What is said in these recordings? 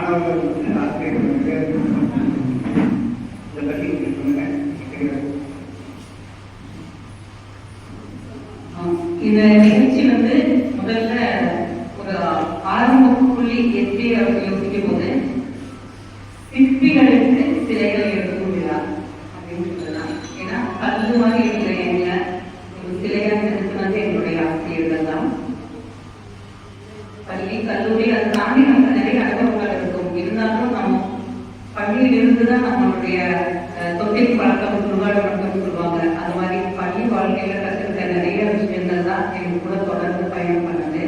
மாணவர்கள் ஆசிரியர்களுக்கு இதை பற்றி சொல்லுங்க. இந்த நிகழ்ச்சி முதல்ல ஒரு ஆரம்ப புள்ளி எப்படி யோசிக்கும் போது சிற்பிகளுக்கு சிலைகள் எடுக்கும் விழா அப்படின்னு சொல்லலாம். ஏன்னா கல்லு மாதிரி இருக்கிற எங்களை ஒரு சிலையா செலுத்தினது என்னுடைய ஆசிரியர்கள் தான். பள்ளி கல்லூரி அதை தாண்டி நமக்கு நிறைய அனுபவங்கள் இருக்கும். இருந்தாலும் நம்ம பள்ளியில் இருந்துதான் நம்மளுடைய தொட்டில் பழக்கம் துருவாடு மட்டும் சொல்லுவாங்க. அது மாதிரி பள்ளி வாழ்க்கையில கற்றுக்கிட்ட நிறைய விஷயங்கள் தான் எங்க கூட தொடர்ந்து பயணம் பண்ணது.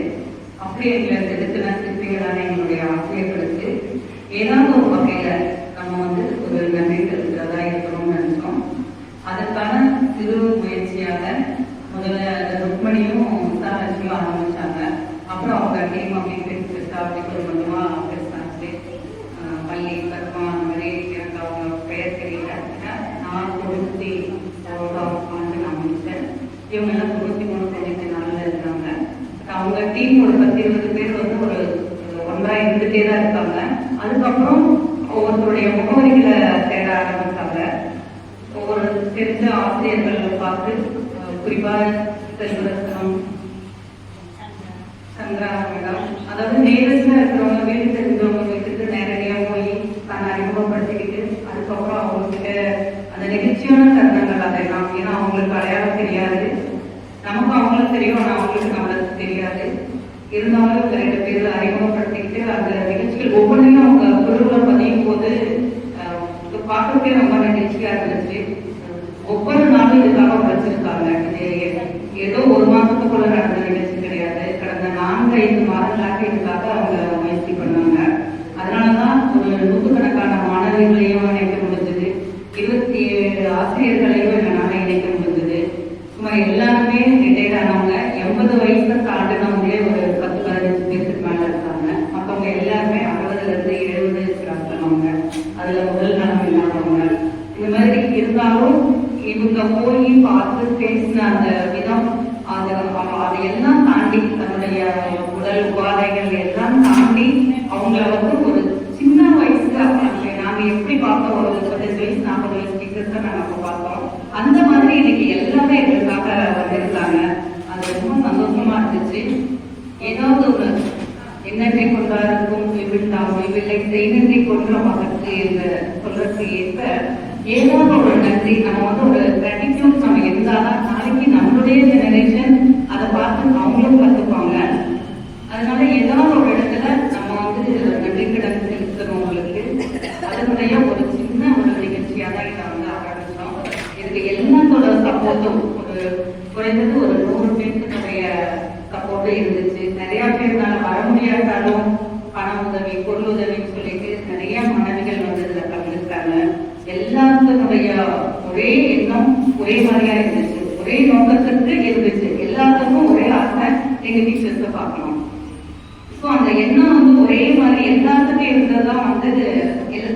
அப்படி எங்களை செலுத்தின சிற்பிகளான எங்களுடைய ஆசிரியர்களுக்கு ஏதாவது ஒரு வகையில நம்ம ஒரு நன்றி செலுத்துறதா இருக்கணும்னு நினைச்சோம். அதற்கான சிறு முயற்சியாக முதல்ல ருக்மணியும் முஸ்தாலட்சுமியும் ஆரம்பிச்சாங்க. அப்புறம் அவங்க டீம் அப்படின்னு பெருசா அப்படி கொஞ்சமா பெருசாச்சு. பள்ளி கர்மா அந்த மாதிரி எனக்கு அவங்க பெயர் தெரியல. நான் 93 ஆண்டு நான் முடிச்சேன். இவங்க எல்லாம் 93, 94 இருக்காங்க. அவங்க டீம் ஒரு 10-20 பேர் ஒரு ஒன்றா இருந்துட்டே தான் இருக்காங்க. அதுக்கப்புறம் ஒவ்வொருத்தருடைய முகவரிகளை தேட ஆரம்பித்தாங்க. ஒவ்வொரு தெரிஞ்ச ஆசிரியர்கள் பார்த்து குறிப்பா செல்வரத்னம், சந்திரா மேடம், அதாவது நேரத்தில் இருக்கிறவங்க வீடு தெரிஞ்சவங்க வீட்டுக்கு நேரடியாக போய் தன்னை அறிமுகப்படுத்திக்கிட்டு அதுக்கப்புறம் அவங்ககிட்ட அந்த நெகிழ்ச்சியான தருணங்கள் அதெல்லாம். ஏன்னா அவங்களுக்கு அடையாளம் தெரியாது, நமக்கு அவங்களுக்கு தெரியும், ஆனால் அவங்களுக்கு நம்மளுக்கு தெரியாது. இருந்தாலும் இந்த 2 பேர் அறிமுகப்படுத்திக்கிட்டு அந்த நிகழ்ச்சிகள் ஒவ்வொன்றையும் அவங்க குழுவில் பதியும் போது பார்க்கறதே ரொம்ப நிகழ்ச்சியா இருந்துச்சு. ஒவ்வொரு நாளும் இதுக்காக உழைச்சிருக்காங்க. ஏதோ ஒரு மாசத்துக்குள்ள நடந்த நிகழ்ச்சி கிடையாது. கடந்த 4-5 மாதங்களாக இதுக்காக அவங்க முயற்சி பண்ணாங்க. அதனாலதான் ஒரு 100கணக்கான மாணவர்களையும் இணைக்க முடிஞ்சது. 27 ஆசிரியர்களையும் எங்களால இணைக்க முடிஞ்சது. சும்மா எல்லாருமே ரிட்டையர்ட் ஆனவங்க. 80 வயசை தாண்டினவங்களே ஒரு 10-15 பேருக்கு மேல இருக்காங்க. மற்றவங்க எல்லாருமே 60-70 இருக்கிறாங்க. அதுல முதல் நலம் இல்லாதவங்க. இந்த மாதிரி இருந்தாலும் இவங்க போய் பார்த்து பேசின அந்த விதம், அதையெல்லாம் தாண்டி தன்னுடைய உடல் உபாதைகள் எல்லாம் தாண்டி அவங்கள ஒரு சின்ன வயசு நாங்க எப்படி பார்த்தோம், ஒரு 35 வயசு 40 வயசு டீச்சர்ஸ் நாங்க பார்த்தோம். அந்த மாதிரி இன்னைக்கு எல்லாமே எங்களுக்காக வந்திருக்காங்க. அது ரொம்ப சந்தோஷமா இருந்துச்சு. ஏதாவது ஒரு என்னென்னை கொண்டாருக்கும் இவில்லை செய்நன்றி கொன்ற மகற்கு என்று சொல்றதுக்கு ஏற்ப ஏதாவது ஒரு நன்றி நம்ம ஒரு கிராட்டிடியூட் நம்ம இருந்தாதான் நாளைக்கு நம்மளுடைய ஜெனரேஷன் அதை பார்த்து அவங்களும் கற்றுப்பாங்க. அதனால ஏதாவது ஒரு இடத்துல நம்ம நன்றி கடன் செலுத்துறவங்களுக்கு அதனுடைய ஒரு சின்ன ஒரு நிகழ்ச்சியா தான் இதை ஆரம்பிச்சோம். இதுக்கு எல்லாத்தோட சப்போர்ட்டும் குறைந்தது ஒரு 100 பேருடைய சப்போர்ட்டும் இருந்துச்சு. நிறைய பேர்னால வர முடியாட்டாலும் பண உதவி, பொருள் உதவின்னு சொல்லிட்டு நிறைய மாணவிகள் இதுல கலந்துருக்காங்க. எல்லாத்தினுடைய ஒரே எண்ணம் ஒரே மாதிரியா இருந்துச்சு, ஒரே நோக்கத்திற்கு இருந்துச்சு. எல்லாத்துக்கும் ஒரே ஆசை எங்க டீச்சர்ஸை பார்க்கணும். ஸோ அந்த எண்ணம் ஒரே மாதிரி எல்லாத்துக்கும் இருந்ததுதான்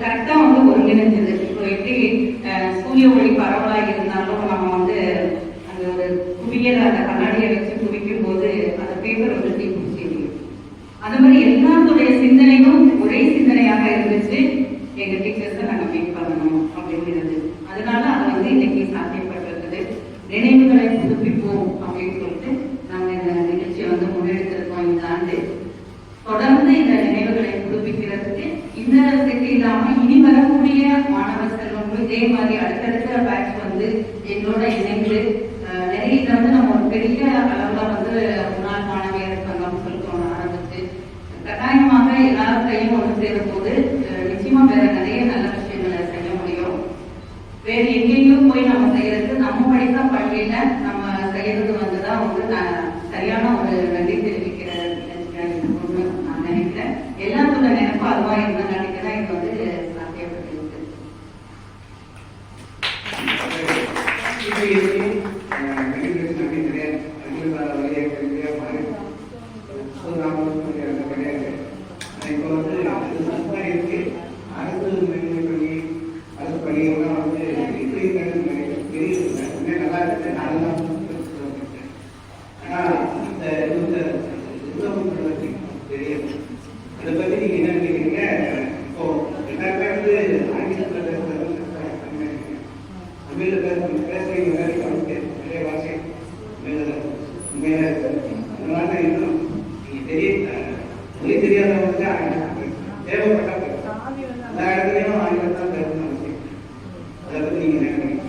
கரெக்டா ஒருங்கிணைஞ்சது. இப்போ எப்படி சூரிய ஒளி பரவலா இருந்தாலும் நம்ம அந்த ஒரு குவியல் அந்த கண்ணாடியை வச்சு குவிக்கும் போது அந்த பேப்பர் தீக்குச்சி. அந்த மாதிரி எல்லாத்துடைய சிந்தனையும் ஒரே சிந்தனையாக இருந்துச்சு. எங்க டீச்சர்ஸை நாங்கள் மீட் பண்ணணும் அப்படிங்கிறது. அதனால அது இன்னைக்கு சாத்தியப்பட்டிருக்குது. நினைவுகளை புதுப்பிப்போம் அப்படின்னு சொல்லிட்டு நாங்கள் இந்த நிகழ்ச்சியை முன்னெடுத்திருக்கோம். இந்த ஆண்டு தொடர்ந்து இந்த நினைவுகளை புதுப்பிக்கிறதுக்கு இந்த சேர்த்து இல்லாம இனி வரக்கூடிய மாணவர் செல்வங்களும் இதே மாதிரி அடுத்தடுத்த பேட்ச் எங்களோட இணைந்து நிறைய இதை நம்ம ஒரு பெரிய அளவுல முன்னாள் மாணவியர் சங்கம் சொல்லிட்டு ஆரம்பிச்சு கட்டாயமாக எல்லாரும் கையும் ஒன்று சேரும் போது நிச்சயமா வேற நிறைய நல்ல விஷயங்களை செய்ய முடியும். வேற எங்கேயும் போய் நம்ம செய்யறது நம்ம படித்த பள்ளியில நம்ம செய்யறது தான் சரியான ஒரு நன்றி தெரிவிக்கிற இருக்கும்னு நான் நினைக்கிறேன். எல்லாத்தோட நினைப்பு அதுவா இருந்தா நினைக்கிறேன். இது சாத்தியப்பட்டிருக்கு. நன்றி தமிழில் பேசுறீங்க வேலை கவனிக்க நிறைய வாசி உண்மையாக இருக்கு. அதனால இன்னும் நீங்கள் மொழி தெரியாதவங்களுக்கு தேவைப்பட்டா எல்லா இடத்துலையும் ஆங்கிலம் தான் தேவைன்னு அவசியம். அதை பற்றி நீங்கள் நினைக்கிறீங்க?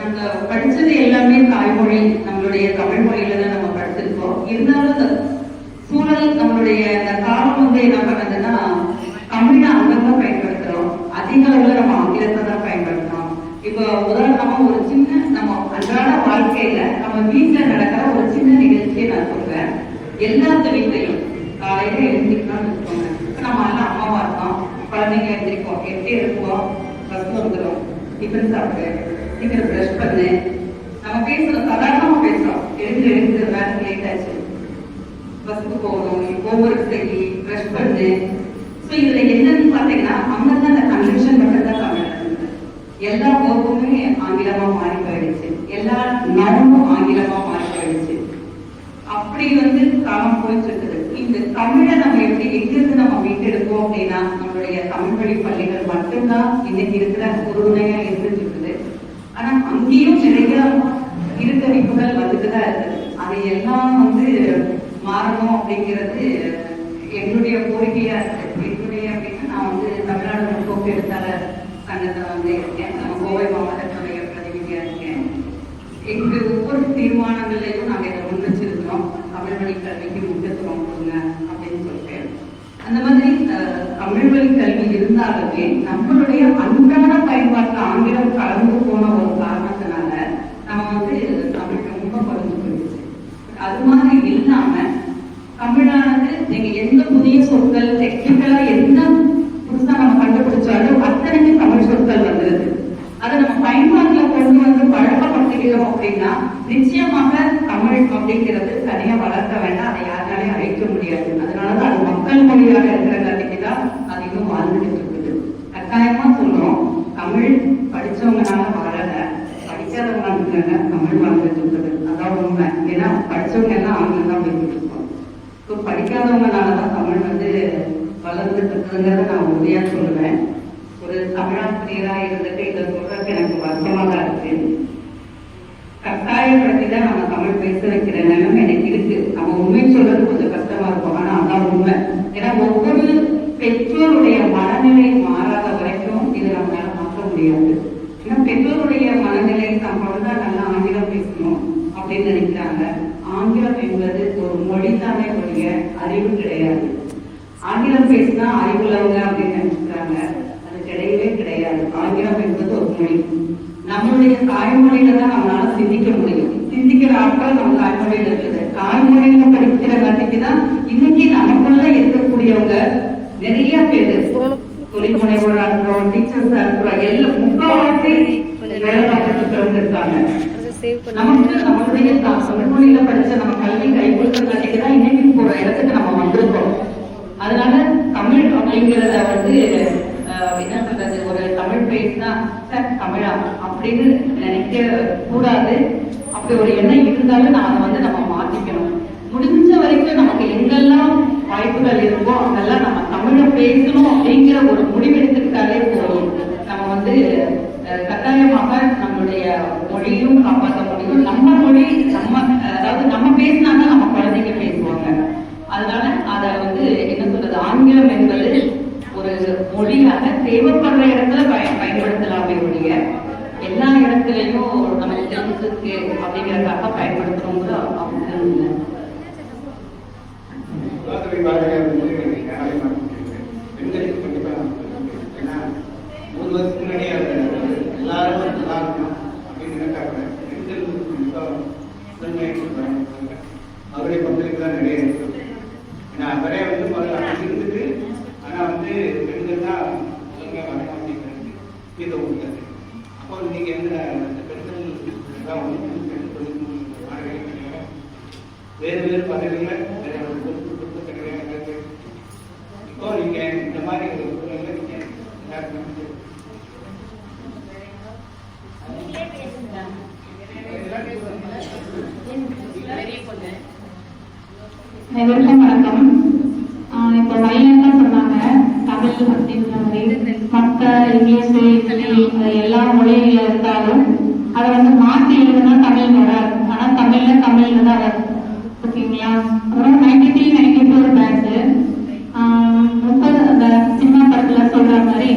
நாங்க படிச்சது எல்லாமே தாய்மொழி, நம்மளுடைய தமிழ் மொழியில தான் நம்ம படிச்சிருக்கோம். இருந்தாலும் சூழல் நம்மளுடைய அந்த காலம் வந்து என்ன பண்ணதுன்னா தமிழை அங்கங்க பயன்படுத்துறோம், அதிக அளவுல நம்ம ஆங்கிலத்தை தான் பயன்படுத்துறோம். இப்போ உதாரணமா ஒரு சின்ன நம்ம அன்றாட வாழ்க்கையில நம்ம வீட்டுல நடக்கிற ஒரு சின்ன நிகழ்ச்சியை நான் சொல்றேன். எல்லாத்து வீட்லையும் காலையில எழுந்திருக்கணும்னு வச்சுக்கோங்க. இப்ப நம்ம எல்லாம் அம்மாவா இருக்கோம், குழந்தைங்க எழுந்திருக்கோம், 8 எழுப்புவோம், பஸ் வந்துடும், டிஃபன் சாப்பிட்டு சீக்கிரம் ப்ரஷ் பண்ணு. நம்ம பேசுறோம், சாதாரணமா பேசுறோம், எழுந்து வேலைக்கு லேட் ஆச்சு, பஸ்ஸுக்கு போகணும், ஒவ்வொரு செய்தி ப்ரஷ் பண்ணு. ஸோ இதுல என்னன்னு பாத்தீங்கன்னா அங்கதான் அந்த கன்வென்ஷன் மட்டும் தான் தமிழ். எல்லா போக்குமே ஆங்கிலமா மாறி போயிடுச்சு, எல்லா நவுனும் ஆங்கிலமா மாறி போயிடுச்சு. அப்படி வந்து காலம் போயிட்டு இருக்குது. இந்த தமிழை நம்ம எப்படி எங்கிருந்து நம்ம மீட்டெடுப்போம் அப்படின்னா நம்மளுடைய தமிழ் வழி பள்ளிகள் மட்டும்தான் இன்னைக்கு இருக்கிற உறுதுணையா இருந்துட்டு இருக்குது. ஆனா அங்கேயும் நிறைய இருட்டடிப்புகள் வந்துட்டுதான் இருக்குது. அது எல்லாம் வந்து மாறணும் அப்படிங்கிறது என்னுடைய கோரிக்கையா இருக்கு. என்னுடைய அப்படின்னா நான் வந்து தமிழ்நாடு முற்போக்கு எழுத்தாளர் சங்கத்துல வந்து இருக்கேன், நம்ம கோவை மாவட்டத்துடைய பிரதிநிதியா இருக்கேன். எங்க ஒவ்வொரு தீர்மானங்களையும் நாங்க இதை முன் வச்சிருக்கிறோம், தமிழ் வழி கல்விக்கு முக்கியத்துவம் கொடுங்க அப்படின்னு சொல்லிட்டு. அந்த மாதிரி தமிழ் வழி கல்வி இருந்தாலுமே நம்மளுடைய அன்றாட பயன்பாட்டு ஆங்கிலம் கலந்து போன ஒரு காரணத்தினால நம்ம வந்து தமிழ் ரொம்ப குறைஞ்சு போயிடுச்சு. அது மாதிரி இல்லாம தமிழானது நீங்க எந்த புதிய சொற்கள் டெக்னிக்கலா என்ன புதுசா நம்ம கண்டுபிடிச்சாலும் அத்தனைக்கு தமிழ் சொற்கள் வந்துருது. அதை நம்ம பயன்பாட்டுல கொண்டு வந்து பழக்கப்படுத்திக்கிறோம் அப்படின்னா நிச்சயமாக தமிழ் அப்படிங்கிறது தனியா வளர்க்க வேண்டாம், அதை யாராலையும் அழைக்க முடியாது. அதனாலதான் அது மக்கள் மொழியாக இருக்கிறங்காட்டிக்கு தான் அது இன்னும் வாழ்ந்துட்டு இருக்குது. கட்டாயமா சொல்றோம், தமிழ் படிச்சவங்கனால வாழல, படிக்காதவங்க தமிழ் வாழ்ந்துட்டு இருக்குது. அதான் உண்மை. ஏன்னா படிச்சவங்க எல்லாம் ஆங்கிலம் தான் பேசிட்டு இருக்கோம். படிக்காதவங்கனாலதான் தமிழ் வந்து வளர்ந்துட்டு இருக்குதுங்கிறத நான் உறுதியா சொல்லுவேன். ஒரு தமிழாசிரியரா இருந்துட்டு இதை சொல்றதுக்கு எனக்கு வருத்தமா தான் இருக்கு. கட்டாயப்படுத்தி தான் நம்ம தமிழ் பேச வைக்கிற நிலைமை எனக்கு இருக்கு. நம்ம உண்மை சொல்றது கொஞ்சம் கஷ்டமா இருக்கும், ஆனா அதான் உண்மை. ஏன்னா ஒவ்வொரு பெற்றோருடைய மனநிலை மாறாத வரைக்கும் இதை நம்மளால மாற்ற முடியாது. ஏன்னா பெற்றோருடைய மனநிலை நம்ம தான் நல்லா ஆங்கிலம் பேசணும் அப்படின்னு நினைக்கிறாங்க. ஆங்கிலம் என்பது ஒரு மொழிதானே ஒழிய அறிவு கிடையாது. ஆங்கிலம் பேசினா அறிவுள்ளவங்க அப்படின்னு நினைச்சுக்கிறாங்க, அது கிடையவே கிடையாது. ஆங்கிலம் என்பது ஒரு மொழி. நம்மளுடைய தாய்மொழியில தான் நம்மளால சிந்திக்க முடியும். சிந்திக்கிற ஆட்கள் நம்ம தாய்மொழியில இருக்குது. தாய்மொழியில படிக்கிற கட்டிக்கு தான் இன்னைக்கு நமக்குள்ள இருக்கக்கூடியவங்க நிறைய பேரு தொழில் முனைவோரா இருக்கிறோம், டீச்சர்ஸா இருக்கிறோம், எல்லாம் முக்கால்வாசி வேலை பார்த்துட்டு இருக்காங்க. நமக்கு நம்மளுடைய தமிழ் மொழியில படிச்ச நம்ம கல்வி கை கொடுக்கறதுக்கு தான் இன்னைக்கு போற இடத்துக்கு நம்ம வந்திருக்கோம். அதனால தமிழ் அப்படிங்கிறத வந்து என்ன சொல்றது, ஒரு தமிழ் பேசினா தமிழா அப்படின்னு நினைக்க கூடாது. அப்படி ஒரு எண்ணம் இருந்தாலும் அதை வந்து நம்ம மாற்றிக்கணும். முடிஞ்ச வரைக்கும் நமக்கு எங்கெல்லாம் வாய்ப்புகள் இருக்கோ அங்கெல்லாம் நம்ம தமிழை பேசணும் அப்படிங்கிற ஒரு முடிவெடுத்துக்கிட்டாலே போதும். நம்ம வந்து கட்டாயமாக நம்மளுடைய மொழியும் காப்பாற்ற முடியும். நம்ம மொழி நம்ம அதாவது நம்ம பேசினாதான் நம்ம குழந்தைங்க பேசுவாங்க. அதனால அதை வந்து என்ன சொல்றது, ஆங்கிலம் என்பது ஒரு மொழியாக தேவைப்படுற இடத்துல பயன்படுத்தலாமே ஒழிய எல்லா இடத்துலையும் நமக்கு தெரிஞ்சிருக்கு அப்படிங்கிறதுக்காக பயன்படுத்தணுங்கிற அவசியம் இல்லை. அவருடைய பங்களிப்பு தான் நிறைய இருக்கு. ஏன்னா அவரே வந்து முதல்ல இருந்துட்டு ஆனா வந்து பெண்கள் தான் முதன்மை வரணும் அப்படிங்கிறது கீழே கொடுத்தாரு. அப்போ நீங்க எந்த பெண்கள் தான் வந்து வேறு வேறு பதவிகள் கொடுத்து கிடையாது. இப்போ நீங்க இந்த மாதிரி ஒரு சூழ்நிலை நீங்க அனைவருக்கும் வணக்கம். இப்போ வயலன் சொன்னாங்க தமிழ் அப்படின்ற மற்ற இங்கிலீஷ் ஹிந்தி எல்லா மொழியில இருந்தாலும் அதை வந்து மாற்றி எழுதுனா தமிழ் வராது. ஆனால் தமிழ்ல தான் வரும். ஓகேங்களா? அப்புறம் 93, 94 பேட்ச் 30 அந்த சினிமா படத்தில் சொல்ற மாதிரி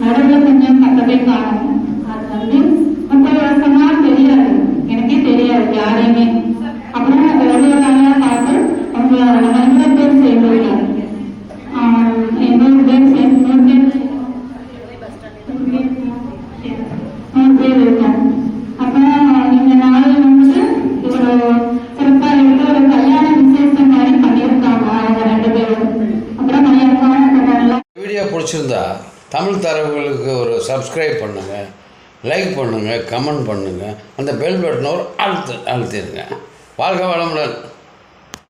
நடுவில் கொஞ்சம் 10 பேர் காணும். அது வந்து 30 வருஷமா தெரியாது, எனக்கே தெரியாது யாரையுமே. அப்புறம் ஒரு நாளாக பார்த்து உங்களோட 100 பேர் சேர்ந்துருக்காங்க. 100 பேர் சேர்ந்து 100 பேர் இருக்கோம். அப்புறம் இந்த நாள் வந்து இவ்வளோ சிறப்பாக இருக்கு. ஒரு கல்யாண விசேஷம் மாதிரி பண்ணியிருக்காங்க அவங்க 2 பேரும். அப்புறம் கல்யாணம் வீடியோ பிடிச்சிருந்தா தமிழ் தரவுகளுக்கு ஒரு சப்ஸ்கிரைப் பண்ணுங்கள், லைக் பண்ணுங்கள், கமெண்ட் பண்ணுங்கள், அந்த பெல் பட்டனை ஒரு அழுத்திடுங்க. வாழ்க வளமுடன்.